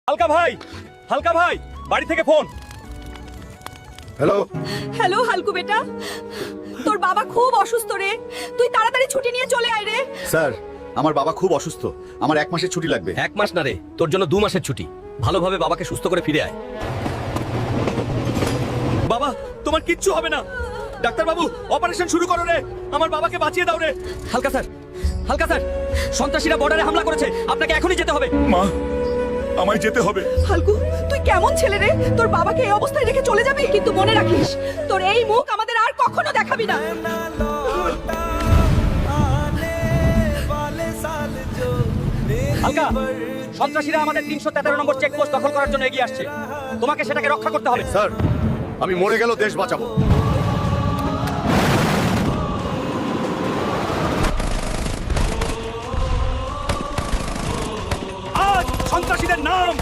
হালকা ভাই, হালকা ভাই, বাড়ি থেকে ফোন। হ্যালো হ্যালো হালকু বেটা, তোর বাবা খুব অসুস্থ রে, তুই তাড়াতাড়ি ছুটি নিয়ে চলে আয় রে। স্যার, আমার বাবা খুব অসুস্থ, আমার 1 মাসের ছুটি লাগবে। 1 মাস না রে, তোর জন্য 2 মাসের ছুটি। ভালোভাবে বাবাকে সুস্থ করে ফিরে আয়। বাবা, তোমার কিচ্ছু হবে না। ডাক্তার বাবু, অপারেশন শুরু করো রে, আমার বাবাকে বাঁচিয়ে দাও রে। হালকা স্যার, হালকা স্যার, সন্ত্রাসীরা বর্ডারে হামলা করেছে, আপনাকে এখনই যেতে হবে। মা, আমায় যেতে হবে। হালকু, তুই কেমন ছেলে রে, তোর বাবাকে এই অবস্থায় রেখে চলে যাবি? কিন্তু মনে রাখিস, তোর এই মুখ আমাদের আর কখনো দেখাবি না। হালকা, সন্ত্রাসীরা আমাদের 313 নম্বর চেকপোস্ট দখল করার জন্য এগিয়ে আসছে, তোমাকে সেটাকে রক্ষা করতে হবে। স্যার, আমি মরে গেলেও দেশ বাঁচাবো। আজ সন্ত্রাসীদের নাম